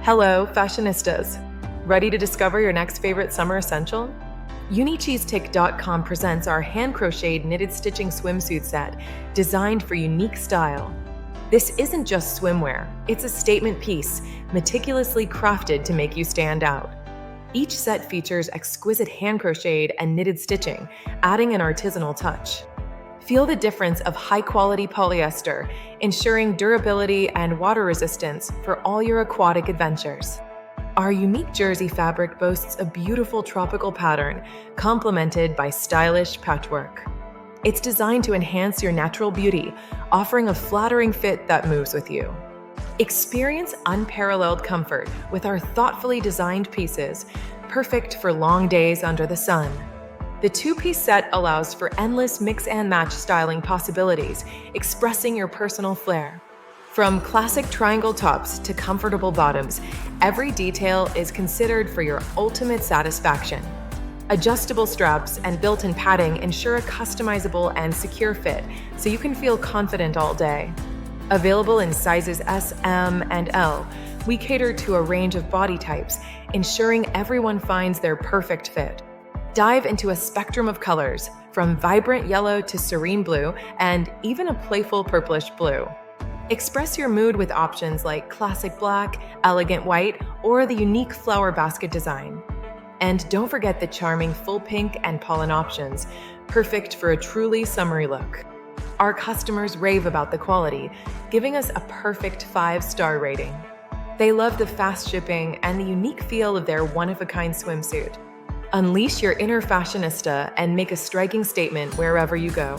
Hello, fashionistas. Ready to discover your next favorite summer essential? Uniqistic.com presents our hand-crocheted knitted stitching swimsuit set designed for unique style. This isn't just swimwear, it's a statement piece, meticulously crafted to make you stand out. Each set features exquisite hand-crocheted and knitted stitching, adding an artisanal touch. Feel the difference of high-quality polyester, ensuring durability and water resistance for all your aquatic adventures. Our unique jersey fabric boasts a beautiful tropical pattern, complemented by stylish patchwork. It's designed to enhance your natural beauty, offering a flattering fit that moves with you. Experience unparalleled comfort with our thoughtfully designed pieces, perfect for long days under the sun. The two-piece set allows for endless mix-and-match styling possibilities, expressing your personal flair. From classic triangle tops to comfortable bottoms, every detail is considered for your ultimate satisfaction. Adjustable straps and built-in padding ensure a customizable and secure fit, so you can feel confident all day. Available in sizes S, M, and L, we cater to a range of body types, ensuring everyone finds their perfect fit. Dive into a spectrum of colors, from vibrant yellow to serene blue, and even a playful purplish blue. Express your mood with options like classic black, elegant white, or the unique flower basket design. And don't forget the charming full pink and pollen options, perfect for a truly summery look. Our customers rave about the quality, giving us a perfect 5-star rating. They love the fast shipping and the unique feel of their one-of-a-kind swimsuit. Unleash your inner fashionista and make a striking statement wherever you go.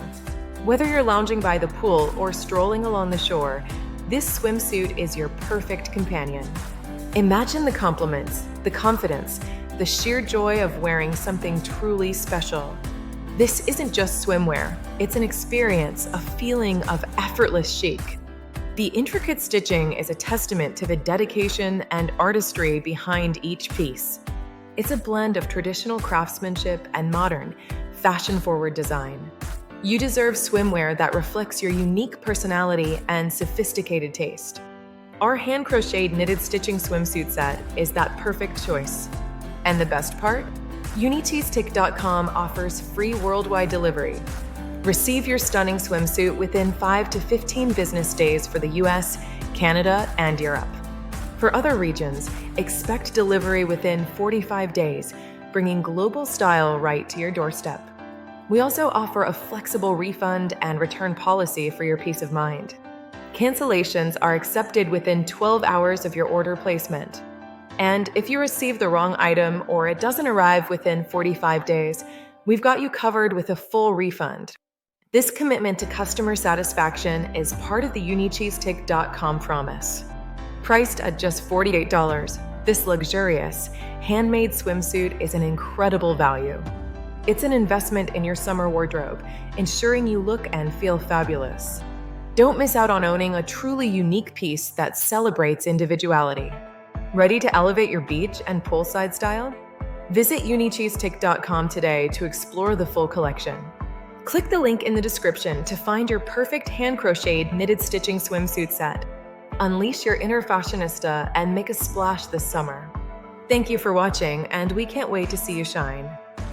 Whether you're lounging by the pool or strolling along the shore, this swimsuit is your perfect companion. Imagine the compliments, the confidence, the sheer joy of wearing something truly special. This isn't just swimwear, it's an experience, a feeling of effortless chic. The intricate stitching is a testament to the dedication and artistry behind each piece. It's a blend of traditional craftsmanship and modern, fashion-forward design. You deserve swimwear that reflects your unique personality and sophisticated taste. Our hand-crocheted knitted stitching swimsuit set is that perfect choice. And the best part? Uniqistic.com offers free worldwide delivery. Receive your stunning swimsuit within 5 to 15 business days for the US, Canada, and Europe. For other regions, expect delivery within 45 days, bringing global style right to your doorstep. We also offer a flexible refund and return policy for your peace of mind. Cancellations are accepted within 12 hours of your order placement. And if you receive the wrong item or it doesn't arrive within 45 days, we've got you covered with a full refund. This commitment to customer satisfaction is part of the Uniqistic.com promise. Priced at just $48, this luxurious, handmade swimsuit is an incredible value. It's an investment in your summer wardrobe, ensuring you look and feel fabulous. Don't miss out on owning a truly unique piece that celebrates individuality. Ready to elevate your beach and poolside style? Visit Uniqistic.com today to explore the full collection. Click the link in the description to find your perfect hand-crocheted knitted stitching swimsuit set. Unleash your inner fashionista and make a splash this summer. Thank you for watching, and we can't wait to see you shine.